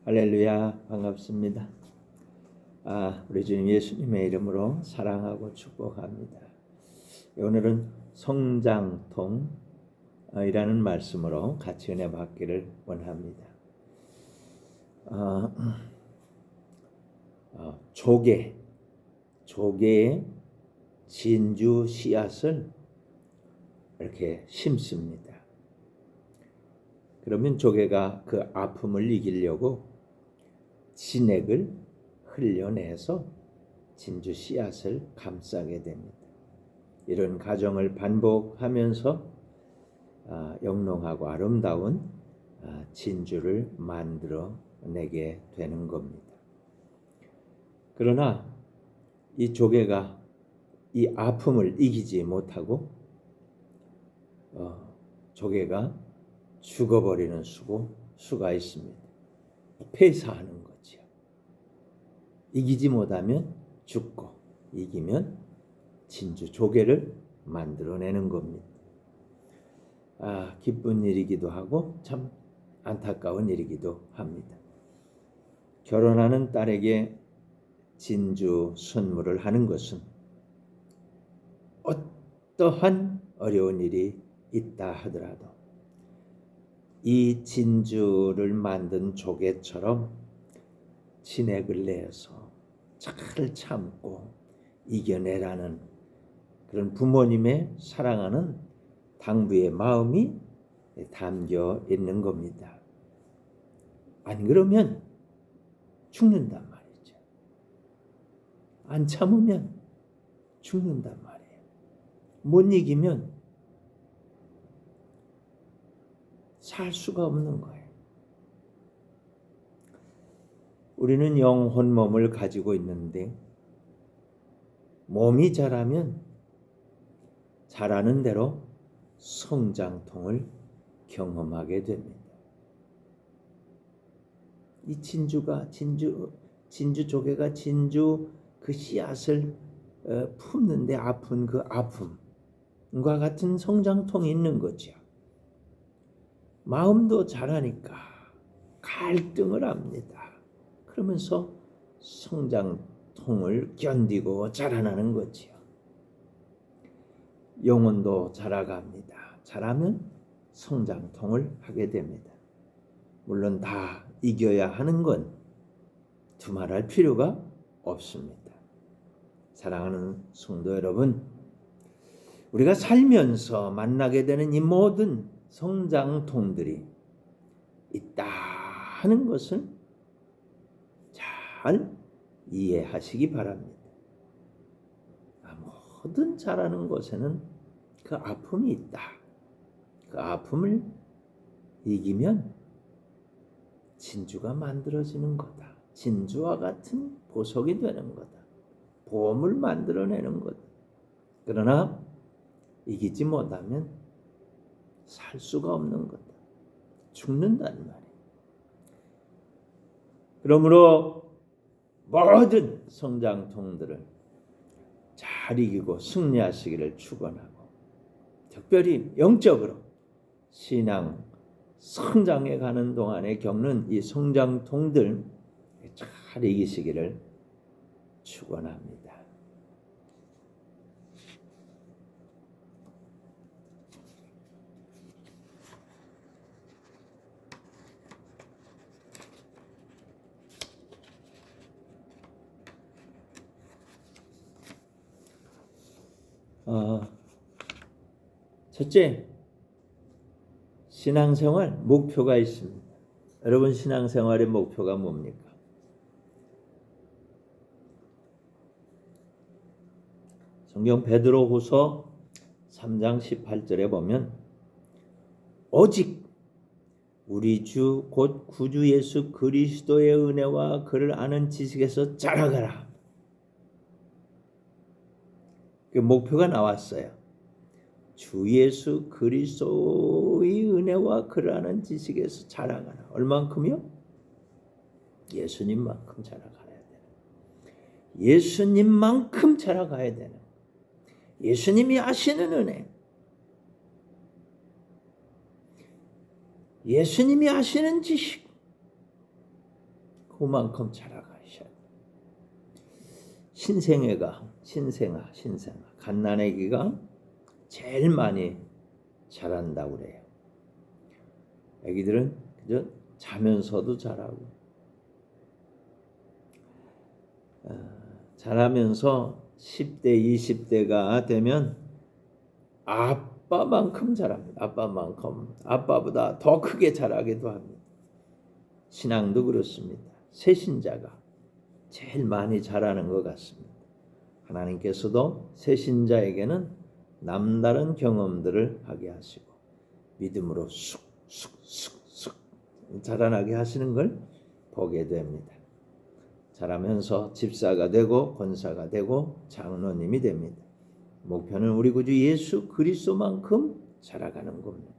할렐루야, 반갑습니다. 우리 주님 예수님의 이름으로 사랑하고 축복합니다. 오늘은 성장통이라는 말씀으로 같이 은혜 받기를 원합니다. 조개의 진주 씨앗을 이렇게 심습니다. 그러면 조개가 그 아픔을 이기려고 진액을 흘려내서 진주 씨앗을 감싸게 됩니다. 이런 과정을 반복하면서 영롱하고 아름다운 진주를 만들어내게 되는 겁니다. 그러나 이 조개가 이 아픔을 이기지 못하고 조개가 죽어버리는 수가 있습니다. 폐사하는 거죠. 이기지 못하면 죽고 이기면 진주 조개를 만들어내는 겁니다. 기쁜 일이기도 하고 참 안타까운 일이기도 합니다. 결혼하는 딸에게 진주 선물을 하는 것은 어떠한 어려운 일이 있다 하더라도 이 진주를 만든 조개처럼 진액을 내서 잘 참고 이겨내라는 그런 부모님의 사랑하는 당부의 마음이 담겨 있는 겁니다. 안 그러면 죽는단 말이죠. 안 참으면 죽는단 말이에요. 못 이기면 살 수가 없는 거예요. 우리는 영혼 몸을 가지고 있는데 몸이 자라면 자라는 대로 성장통을 경험하게 됩니다. 이 진주 조개가 진주 그 씨앗을 품는데 아픈 그 아픔과 같은 성장통이 있는 거죠. 마음도 자라니까 갈등을 합니다. 그러면서 성장통을 견디고 자라나는 거지요. 영혼도 자라갑니다. 자라면 성장통을 하게 됩니다. 물론 다 이겨야 하는 건 두말할 필요가 없습니다. 사랑하는 성도 여러분, 우리가 살면서 만나게 되는 이 모든 성장통들이 있다 하는 것을 잘 이해하시기 바랍니다. 모든 자라는 곳에는 그 아픔이 있다. 그 아픔을 이기면 진주가 만들어지는 거다. 진주와 같은 보석이 되는 거다. 보험을 만들어내는 거다. 그러나 이기지 못하면 살 수가 없는 거다. 죽는다는 말이에요. 그러므로 모든 성장통들을 잘 이기고 승리하시기를 축원하고, 특별히 영적으로 신앙 성장해 가는 동안에 겪는 이 성장통들 잘 이기시기를 축원합니다. 첫째, 신앙생활 목표가 있습니다. 여러분 신앙생활의 목표가 뭡니까? 성경 베드로후서 3장 18절에 보면 오직 우리 주 곧 구주 예수 그리스도의 은혜와 그를 아는 지식에서 자라가라. 그 목표가 나왔어요. 주 예수 그리스도의 은혜와 그를 아는 지식에서 자라가라. 얼만큼요? 예수님만큼 자라가야 되는. 예수님만큼 자라가야 되는. 예수님이 아시는 은혜, 예수님이 아시는 지식, 그만큼 자라가셔야 돼요. 신생아, 갓난아기가 제일 많이 자란다고 그래요. 아기들은 그저 자면서도 자라고, 자라면서 10대, 20대가 되면 아빠만큼 자랍니다. 아빠보다 더 크게 자라기도 합니다. 신앙도 그렇습니다. 새신자가 제일 많이 자라는 것 같습니다. 하나님께서도 새신자에게는 남다른 경험들을 하게 하시고 믿음으로 쑥쑥쑥쑥 자라나게 하시는 걸 보게 됩니다. 자라면서 집사가 되고 권사가 되고 장로님이 됩니다. 목표는 우리 구주 예수 그리스도만큼 자라가는 겁니다.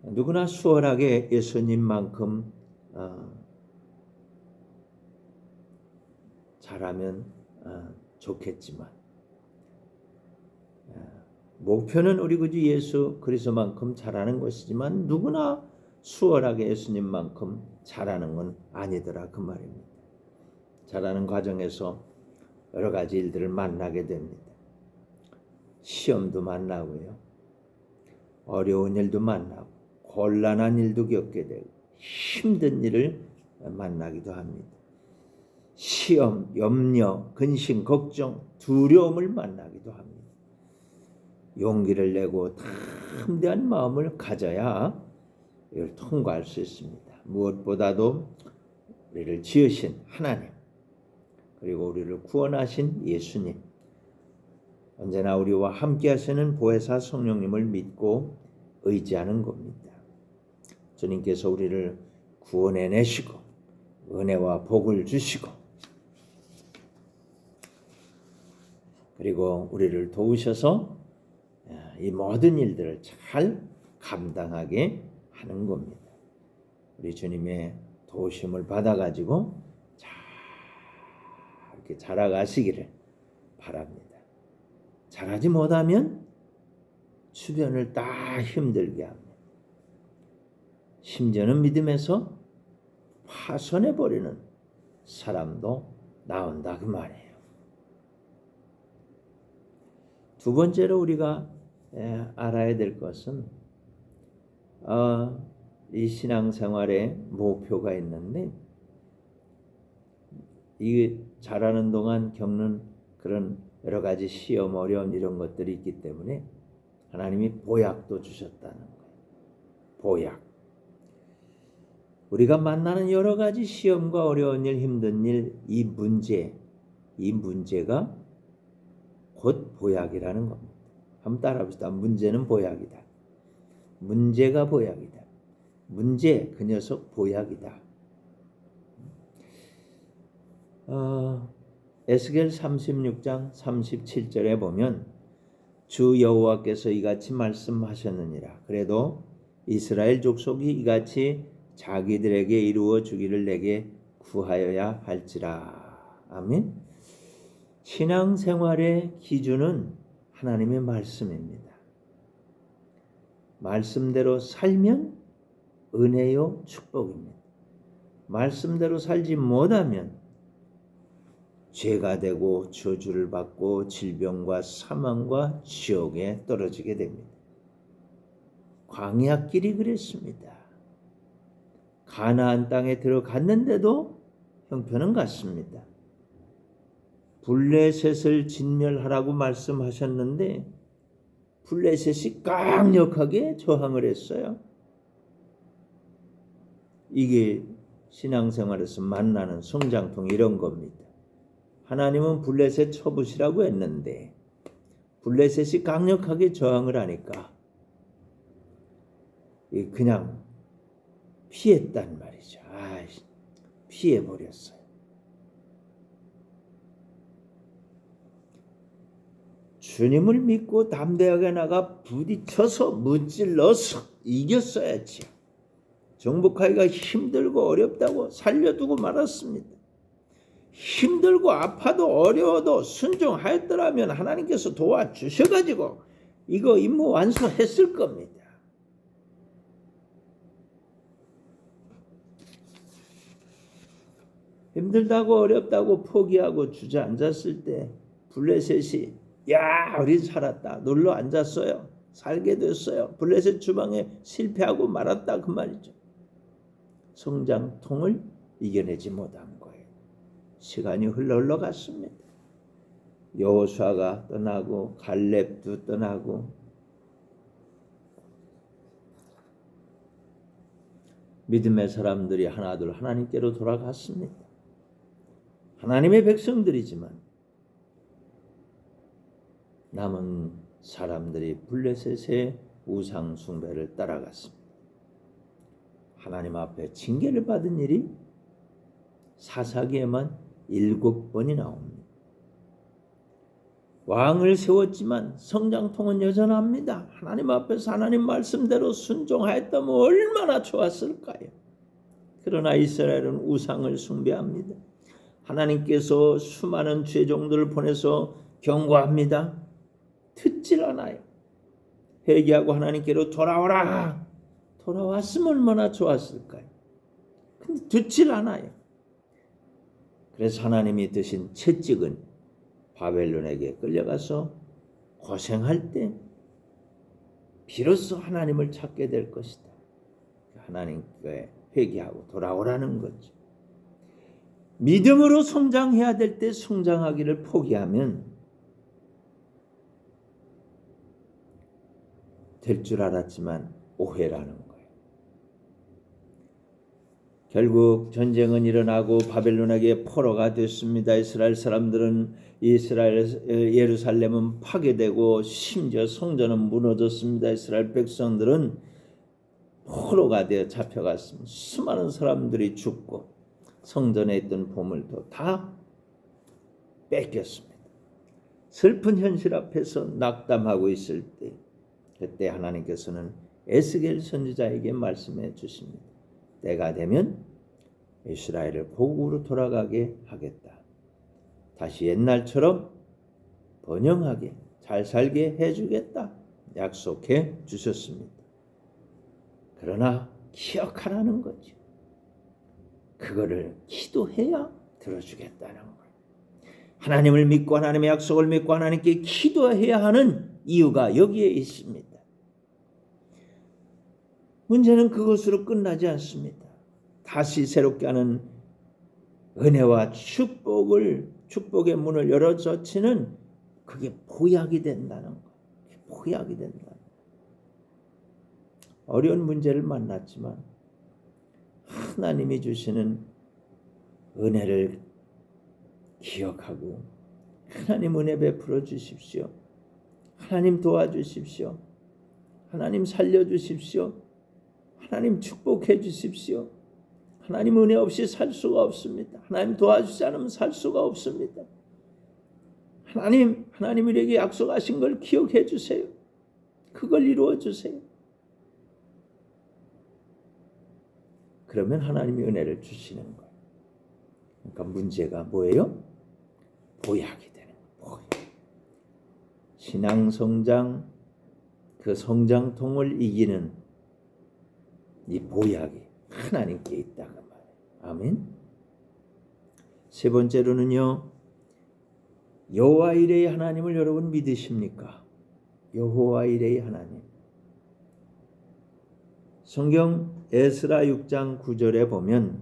누구나 수월하게 예수님만큼 자라면 좋겠지만 목표는 우리 구주 예수 그리스도만큼 자라는 것이지만 누구나 수월하게 예수님만큼 자라는 건 아니더라 그 말입니다. 자라는 과정에서 여러 가지 일들을 만나게 됩니다. 시험도 만나고요. 어려운 일도 만나고 곤란한 일도 겪게 되고 힘든 일을 만나기도 합니다. 시험, 염려, 근심, 걱정, 두려움을 만나기도 합니다. 용기를 내고 담대한 마음을 가져야 이걸 통과할 수 있습니다. 무엇보다도 우리를 지으신 하나님, 그리고 우리를 구원하신 예수님, 언제나 우리와 함께 하시는 보혜사 성령님을 믿고 의지하는 겁니다. 주님께서 우리를 구원해내시고 은혜와 복을 주시고 그리고 우리를 도우셔서 이 모든 일들을 잘 감당하게 하는 겁니다. 우리 주님의 도우심을 받아가지고 잘 이렇게 자라가시기를 바랍니다. 잘하지 못하면 주변을 다 힘들게 합니다. 심지어는 믿음에서 파손해버리는 사람도 나온다 그 말이에요. 두 번째로 우리가 알아야 될 것은 이 신앙생활에 목표가 있는데 이 자라는 동안 겪는 그런 여러 가지 시험, 어려움 이런 것들이 있기 때문에 하나님이 보약도 주셨다는 거예요. 보약. 우리가 만나는 여러 가지 시험과 어려운 일, 힘든 일, 이 문제가 곧 보약이라는 겁니다. 한번 따라합시다. 문제는 보약이다. 문제가 보약이다. 문제, 그 녀석 보약이다. 에스겔 36장 37절에 보면 주 여호와께서 이같이 말씀하셨느니라. 그래도 이스라엘 족속이 이같이 자기들에게 이루어 주기를 내게 구하여야 할지라. 아멘. 신앙생활의 기준은 하나님의 말씀입니다. 말씀대로 살면 은혜요 축복입니다. 말씀대로 살지 못하면 죄가 되고 저주를 받고 질병과 사망과 지옥에 떨어지게 됩니다. 광야길이 그랬습니다. 가나안 땅에 들어갔는데도 형편은 같습니다. 블레셋을 진멸하라고 말씀하셨는데 블레셋이 강력하게 저항을 했어요. 이게 신앙생활에서 만나는 성장통 이런 겁니다. 하나님은 블레셋 쳐부시라고 했는데 블레셋이 강력하게 저항을 하니까 그냥 피했단 말이죠. 피해버렸어요. 주님을 믿고 담대하게 나가 부딪혀서 문질러서 이겼어야지. 정복하기가 힘들고 어렵다고 살려두고 말았습니다. 힘들고 아파도 어려워도 순종하였더라면 하나님께서 도와주셔가지고 이거 임무 완수했을 겁니다. 힘들다고 어렵다고 포기하고 주저앉았을 때 블레셋이 야 우리 살았다 놀러 앉았어요. 살게 됐어요. 블레셋 주방에 실패하고 말았다 그 말이죠. 성장통을 이겨내지 못한 거예요. 시간이 흘러갔습니다. 여호수아가 떠나고 갈렙도 떠나고 믿음의 사람들이 하나둘 하나님께로 돌아갔습니다. 하나님의 백성들이지만 남은 사람들이 블레셋의 우상 숭배를 따라갔습니다. 하나님 앞에 징계를 받은 일이 사사기에만 7번이 나옵니다. 왕을 세웠지만 성장통은 여전합니다. 하나님 앞에서 하나님 말씀대로 순종하였다면 얼마나 좋았을까요? 그러나 이스라엘은 우상을 숭배합니다. 하나님께서 수많은 죄종들을 보내서 경고합니다. 듣질 않아요. 회개하고 하나님께로 돌아오라. 돌아왔으면 얼마나 좋았을까요? 근데 듣질 않아요. 그래서 하나님이 드신 채찍은 바벨론에게 끌려가서 고생할 때 비로소 하나님을 찾게 될 것이다. 하나님께 회개하고 돌아오라는 거죠. 믿음으로 성장해야 될 때 성장하기를 포기하면 될 줄 알았지만 오해라는 거예요. 결국 전쟁은 일어나고 바벨론에게 포로가 됐습니다. 이스라엘 사람들은 예루살렘은 파괴되고 심지어 성전은 무너졌습니다. 이스라엘 백성들은 포로가 되어 잡혀갔습니다. 수많은 사람들이 죽고 성전에 있던 보물도 다 뺏겼습니다. 슬픈 현실 앞에서 낙담하고 있을 때 그때 하나님께서는 에스겔 선지자에게 말씀해 주십니다. 때가 되면 이스라엘을 고국으로 돌아가게 하겠다. 다시 옛날처럼 번영하게 잘 살게 해주겠다. 약속해 주셨습니다. 그러나 기억하라는 거죠. 그거를 기도해야 들어주겠다는 거예요. 하나님을 믿고 하나님의 약속을 믿고 하나님께 기도해야 하는 이유가 여기에 있습니다. 문제는 그것으로 끝나지 않습니다. 다시 새롭게 하는 은혜와 축복의 문을 열어젖히는 그게 보약이 된다는 거예요. 보약이 된다는 거예요. 어려운 문제를 만났지만 하나님이 주시는 은혜를 기억하고 하나님 은혜 베풀어 주십시오. 하나님 도와주십시오. 하나님 살려주십시오. 하나님 축복해 주십시오. 하나님 은혜 없이 살 수가 없습니다. 하나님 도와주지 않으면 살 수가 없습니다. 하나님 우리에게 약속하신 걸 기억해 주세요. 그걸 이루어 주세요. 그러면 하나님이 은혜를 주시는 거예요. 그러니까 문제가 뭐예요? 보약이 되는 거예요. 보약. 신앙 성장, 그 성장통을 이기는 이 보약이 하나님께 있다고 말해요. 아멘. 세 번째로는요. 여호와 이레의 하나님을 여러분 믿으십니까? 여호와 이레의 하나님. 성경 에스라 6장 9절에 보면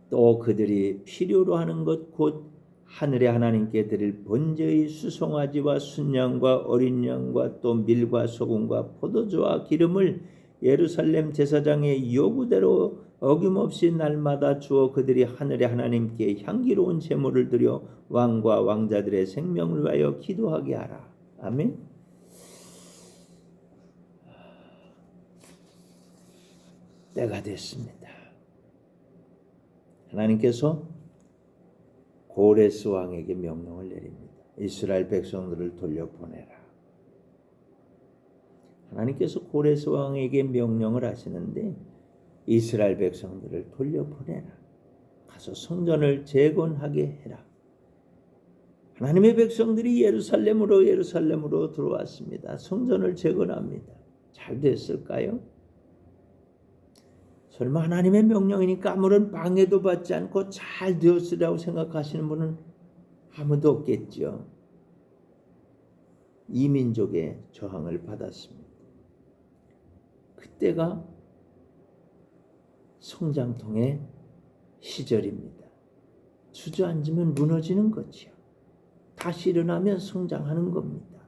또 그들이 필요로 하는 것 곧 하늘의 하나님께 드릴 번제의 수송아지와 순양과 어린 양과 또 밀과 소금과 포도주와 기름을 예루살렘 제사장의 요구대로 어김없이 날마다 주어 그들이 하늘의 하나님께 향기로운 제물을 드려 왕과 왕자들의 생명을 위하여 기도하게 하라. 아멘. 때가 됐습니다. 하나님께서 고레스 왕에게 명령을 내립니다. 이스라엘 백성들을 돌려보내라. 하나님께서 고레스 왕에게 명령을 하시는데 이스라엘 백성들을 돌려보내라. 가서 성전을 재건하게 해라. 하나님의 백성들이 예루살렘으로 들어왔습니다. 성전을 재건합니다. 잘 됐을까요? 설마 하나님의 명령이니까 아무런 방해도 받지 않고 잘 되었으리라고 생각하시는 분은 아무도 없겠죠. 이민족의 저항을 받았습니다. 그때가 성장통의 시절입니다. 주저앉으면 무너지는 거지요. 다시 일어나면 성장하는 겁니다.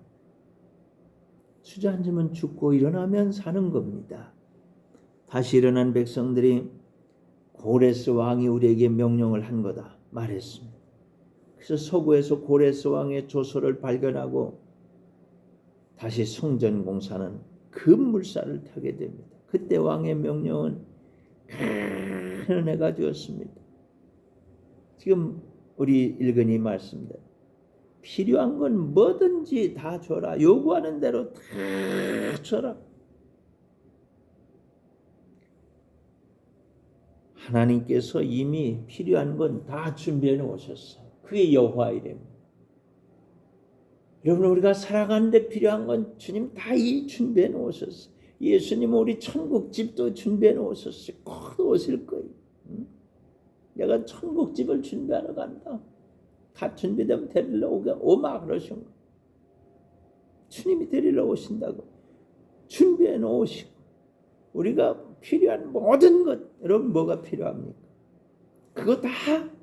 주저앉으면 죽고 일어나면 사는 겁니다. 다시 일어난 백성들이 고레스 왕이 우리에게 명령을 한 거다 말했습니다. 그래서 서구에서 고레스 왕의 조서를 발견하고 다시 성전 공사는 급물살을 타게 됩니다. 그때 왕의 명령은 큰 은혜가 되었습니다. 지금 우리 읽은 이 말씀대로 필요한 건 뭐든지 다 줘라. 요구하는 대로 다 줘라. 하나님께서 이미 필요한 건 다 준비해 놓으셨어요. 그게 여호와 이레입니다. 여러분, 우리가 살아가는데 필요한 건 주님 다 준비해 놓으셨어요. 예수님은 우리 천국집도 준비해 놓으셨어요. 곧 오실 거예요. 내가 천국집을 준비하러 간다. 다 준비되면 데리러 오마 그러신 거예요. 주님이 데리러 오신다고 준비해 놓으시고, 우리가 필요한 모든 것, 여러분 뭐가 필요합니까? 그거 다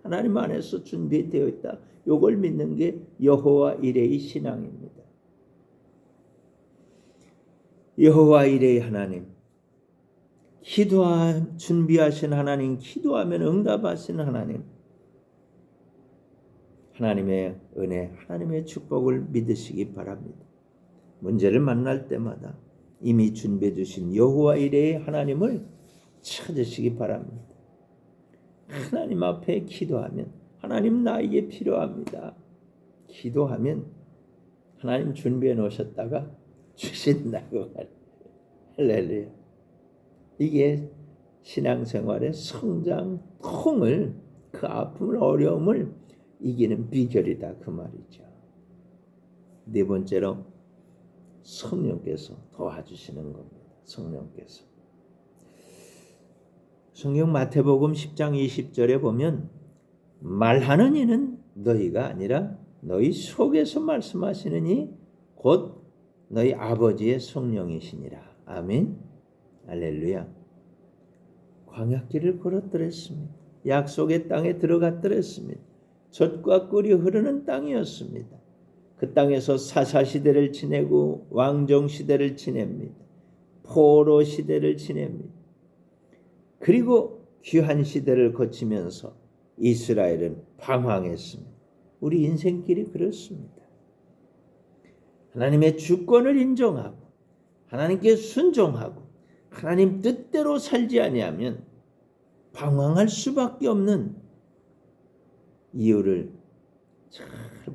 하나님 안에서 준비되어 있다. 요걸 믿는 게 여호와 이레의 신앙입니다. 여호와 이레의 하나님, 준비하신 하나님, 기도하면 응답하시는 하나님, 하나님의 은혜, 하나님의 축복을 믿으시기 바랍니다. 문제를 만날 때마다 이미 준비해 주신 여호와 이레의 하나님을 찾으시기 바랍니다. 하나님 앞에 기도하면 하나님 나에게 필요합니다. 기도하면 하나님 준비해 놓으셨다가 주신다고. 할렐루야. 이게 신앙생활의 성장통을, 그 아픔을, 어려움을 이기는 비결이다 그 말이죠. 네 번째로 성령께서 도와주시는 겁니다. 성령께서. 성경 마태복음 10장 20절에 보면 말하는 이는 너희가 아니라 너희 속에서 말씀하시는 이 곧 너희 아버지의 성령이시니라. 아멘. 할렐루야. 광야길을 걸었더랬습니다. 약속의 땅에 들어갔더랬습니다. 젖과 꿀이 흐르는 땅이었습니다. 그 땅에서 사사시대를 지내고 왕정시대를 지냅니다. 포로시대를 지냅니다. 그리고 귀한 시대를 거치면서 이스라엘은 방황했습니다. 우리 인생길이 그렇습니다. 하나님의 주권을 인정하고 하나님께 순종하고 하나님 뜻대로 살지 아니하면 방황할 수밖에 없는 이유를 잘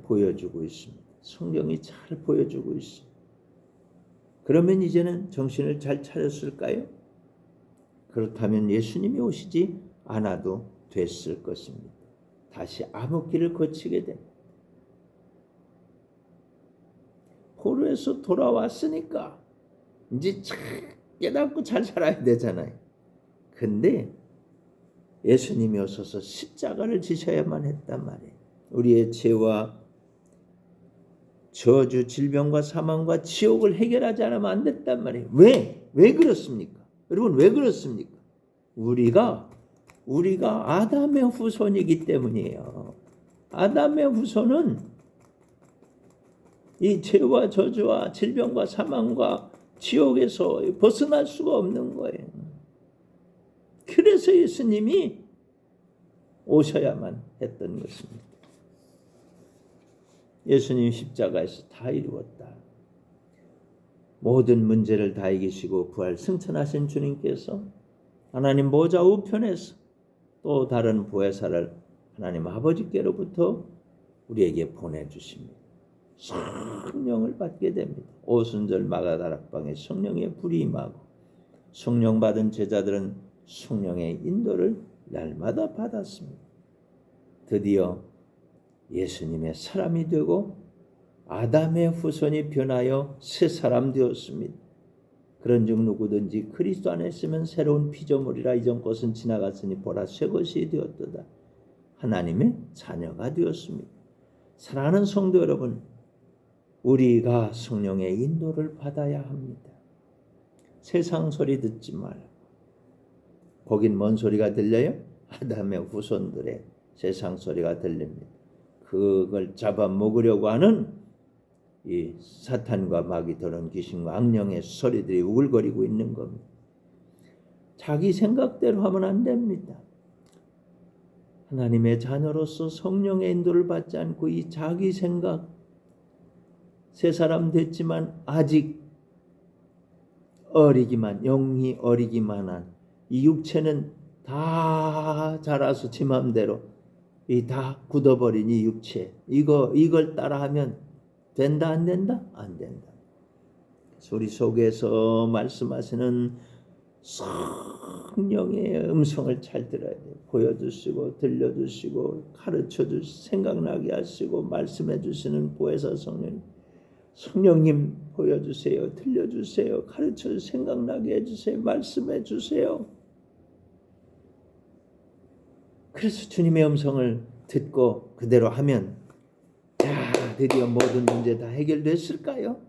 보여주고 있습니다. 성경이 잘 보여주고 있습니다. 그러면 이제는 정신을 잘 차렸을까요? 그렇다면 예수님이 오시지 않아도 됐을 것입니다. 다시 암흑기를 거치게 됩니다. 포로에서 돌아왔으니까 이제 잘 깨닫고 잘 살아야 되잖아요. 근데 예수님이 오셔서 십자가를 지셔야만 했단 말이에요. 우리의 죄와 저주, 질병과 사망과 지옥을 해결하지 않으면 안 됐단 말이에요. 왜 그렇습니까? 여러분, 왜 그렇습니까? 우리가 아담의 후손이기 때문이에요. 아담의 후손은 이 죄와 저주와 질병과 사망과 지옥에서 벗어날 수가 없는 거예요. 그래서 예수님이 오셔야만 했던 것입니다. 예수님 십자가에서 다 이루었다. 모든 문제를 다 이기시고 부활 승천하신 주님께서 하나님 보좌 우편에서 또 다른 보혜사를 하나님 아버지께로부터 우리에게 보내주십니다. 성령을 받게 됩니다. 오순절 마가다락방에 성령의 불이 임하고 성령 받은 제자들은 성령의 인도를 날마다 받았습니다. 드디어 예수님의 사람이 되고 아담의 후손이 변하여 새 사람 되었습니다. 그런즉 누구든지 그리스도 안에 있으면 새로운 피조물이라. 이전 것은 지나갔으니 보라 새 것이 되었도다. 하나님의 자녀가 되었습니다. 사랑하는 성도 여러분, 우리가 성령의 인도를 받아야 합니다. 세상 소리 듣지 말고. 거긴 뭔 소리가 들려요? 아담의 후손들의 세상 소리가 들립니다. 그걸 잡아먹으려고 하는 이 사탄과 마귀 더러운 귀신과 악령의 소리들이 우글거리고 있는 겁니다. 자기 생각대로 하면 안 됩니다. 하나님의 자녀로서 성령의 인도를 받지 않고 이 자기 생각, 새 사람 됐지만 아직 어리기만, 영이 어리기만 한 이 육체는 다 자라서 지 맘대로 이 다 굳어버린 이 육체, 이걸 따라하면 된다 안 된다? 안 된다. 우리 속에서 말씀하시는 성령의 음성을 잘 들어야 돼요. 보여주시고 들려주시고 가르쳐주시고 생각나게 하시고 말씀해 주시는 보혜사 성령님 보여주세요. 들려주세요. 가르쳐주세요. 생각나게 해주세요. 말씀해 주세요. 그래서 주님의 음성을 듣고 그대로 하면 드디어 모든 문제 다 해결됐을까요?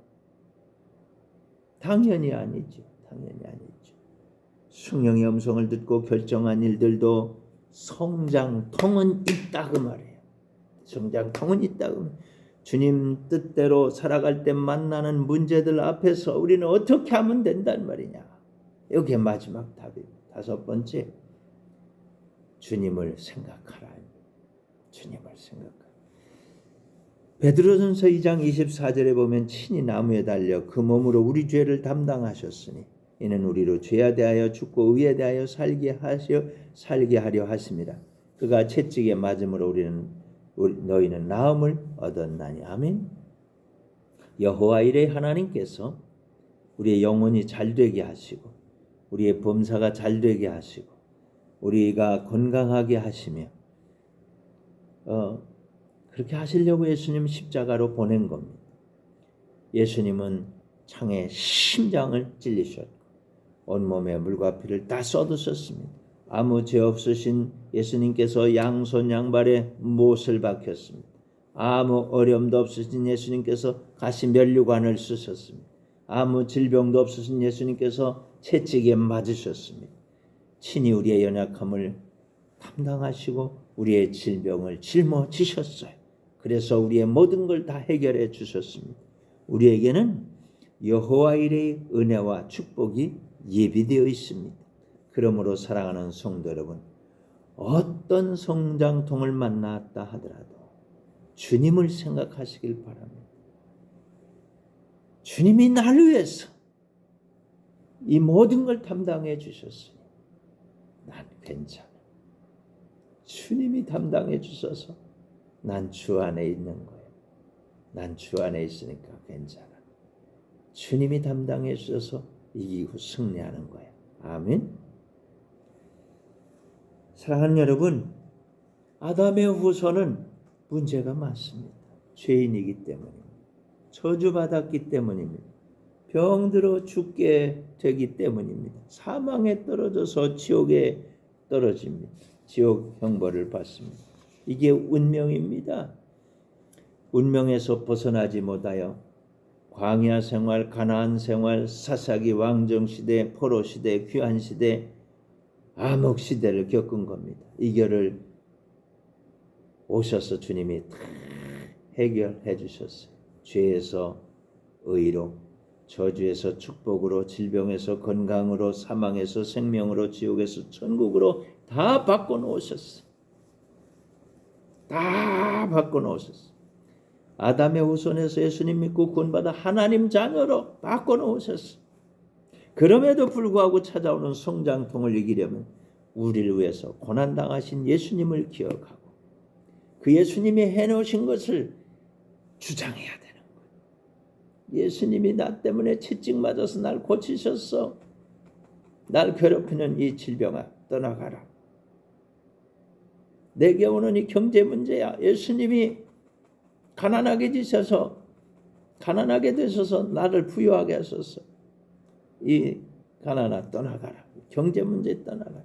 당연히 아니죠. 당연히 아니죠. 성령의 음성을 듣고 결정한 일들도 성장통은 있다 그 말이에요. 성장통은 있다 그 말이에요. 주님 뜻대로 살아갈 때 만나는 문제들 앞에서 우리는 어떻게 하면 된단 말이냐. 이게 마지막 답입니다. 5번째, 주님을 생각하라. 주님을 생각하라. 베드로전서 2장 24절에 보면 친히 나무에 달려 그 몸으로 우리 죄를 담당하셨으니 이는 우리로 죄에 대하여 죽고 의에 대하여 살게 하려 하심이라. 그가 채찍에 맞음으로 너희는 나음을 얻었나니. 아멘. 여호와 이레 하나님께서 우리의 영혼이 잘되게 하시고 우리의 범사가 잘되게 하시고 우리가 건강하게 하시며 그렇게 하시려고 예수님 십자가로 보낸 겁니다. 예수님은 창에 심장을 찔리셨고 온몸에 물과 피를 다 쏟으셨습니다. 아무 죄 없으신 예수님께서 양손 양발에 못을 박혔습니다. 아무 어려움도 없으신 예수님께서 가시 면류관을 쓰셨습니다. 아무 질병도 없으신 예수님께서 채찍에 맞으셨습니다. 친히 우리의 연약함을 담당하시고 우리의 질병을 짊어지셨어요. 그래서 우리의 모든 걸 다 해결해 주셨습니다. 우리에게는 여호와 일의 은혜와 축복이 예비되어 있습니다. 그러므로 사랑하는 성도 여러분, 어떤 성장통을 만났다 하더라도 주님을 생각하시길 바랍니다. 주님이 날 위해서 이 모든 걸 담당해 주셨으니 난 괜찮아. 주님이 담당해 주셔서 난 주 안에 있는 거예요. 난 주 안에 있으니까 괜찮아. 주님이 담당해 주셔서 이기고 승리하는 거예요. 아멘. 사랑하는 여러분, 아담의 후손은 문제가 많습니다. 죄인이기 때문입니다. 저주받았기 때문입니다. 병들어 죽게 되기 때문입니다. 사망에 떨어져서 지옥에 떨어집니다. 지옥 형벌을 받습니다. 이게 운명입니다. 운명에서 벗어나지 못하여 광야 생활, 가나안 생활, 사사기 왕정 시대, 포로 시대, 귀환 시대, 암흑 시대를 겪은 겁니다. 이거를 오셔서 주님이 다 해결해 주셨어요. 죄에서 의로, 저주에서 축복으로, 질병에서 건강으로, 사망에서 생명으로, 지옥에서 천국으로 다 바꿔놓으셨어요. 다 바꿔놓으셨어요. 아담의 후손에서 예수님 믿고 구원받아 하나님 자녀로 바꿔놓으셨어요. 그럼에도 불구하고 찾아오는 성장통을 이기려면 우리를 위해서 고난당하신 예수님을 기억하고 그 예수님이 해놓으신 것을 주장해야 되는 거예요. 예수님이 나 때문에 채찍 맞아서 날 고치셨어. 날 괴롭히는 이 질병아 떠나가라. 내게 오는 이 경제 문제야. 예수님이 가난하게 되셔서 나를 부유하게 하셨어. 이 가나나 떠나가라. 경제 문제 떠나가라.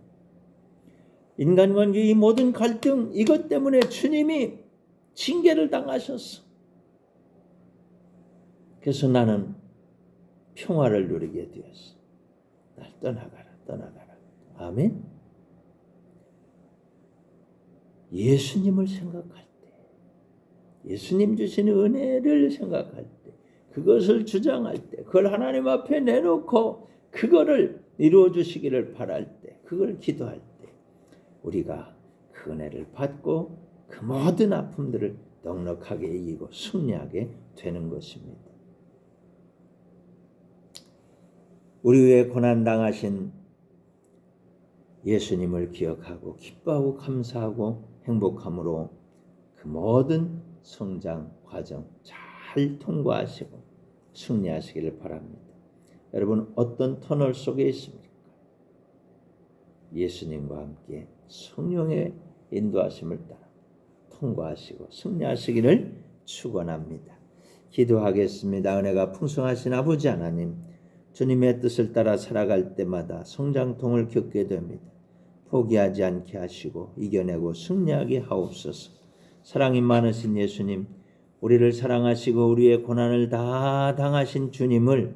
인간관계 이 모든 갈등 이것 때문에 주님이 징계를 당하셨어. 그래서 나는 평화를 누리게 되었어. 날 떠나가라. 떠나가라. 아멘. 예수님을 생각할 때, 예수님 주신 은혜를 생각할 때, 그것을 주장할 때, 그걸 하나님 앞에 내놓고 그거를 이루어 주시기를 바랄 때, 그걸 기도할 때 우리가 그 은혜를 받고 그 모든 아픔들을 넉넉하게 이기고 승리하게 되는 것입니다. 우리 위해 고난당하신 예수님을 기억하고 기뻐하고 감사하고 행복함으로 그 모든 성장 과정 잘 통과하시고 승리하시기를 바랍니다. 여러분 어떤 터널 속에 있습니까? 예수님과 함께 성령의 인도하심을 따라 통과하시고 승리하시기를 축원합니다. 기도하겠습니다. 은혜가 풍성하신 아버지 하나님, 주님의 뜻을 따라 살아갈 때마다 성장통을 겪게 됩니다. 포기하지 않게 하시고 이겨내고 승리하게 하옵소서. 사랑이 많으신 예수님, 우리를 사랑하시고 우리의 고난을 다 당하신 주님을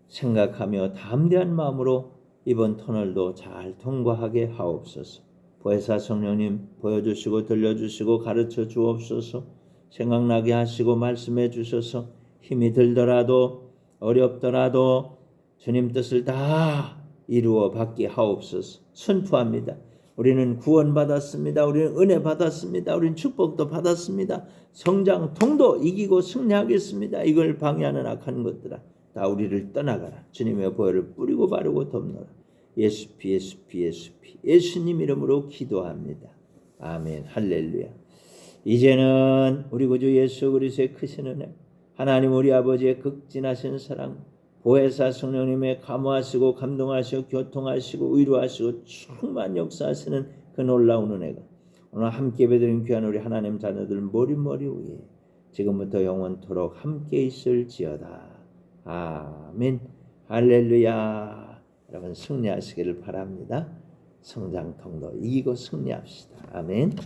생각하며 담대한 마음으로 이번 터널도 잘 통과하게 하옵소서. 보혜사 성령님 보여주시고 들려주시고 가르쳐 주옵소서. 생각나게 하시고 말씀해 주셔서 힘이 들더라도 어렵더라도 주님 뜻을 다 이루어 받게 하옵소서. 선포합니다. 우리는 구원받았습니다. 우리는 은혜 받았습니다. 우리는 축복도 받았습니다. 성장통도 이기고 승리하겠습니다. 이걸 방해하는 악한 것들아 다 우리를 떠나가라. 주님의 보혈을 뿌리고 바르고 덮노라. 예수님 이름으로 기도합니다. 아멘. 할렐루야. 이제는 우리 구주 예수 그리스도의 크신 은혜, 하나님 우리 아버지의 극진하신 사랑, 보혜사 성령님의 감화하시고 감동하시고 교통하시고 위로하시고 충만 역사하시는 그 놀라운 은혜가 오늘 함께 베드린 귀한 우리 하나님 자녀들 머리머리 위에 지금부터 영원토록 함께 있을지어다. 아멘. 할렐루야. 여러분 승리하시기를 바랍니다. 성장통도 이기고 승리합시다. 아멘.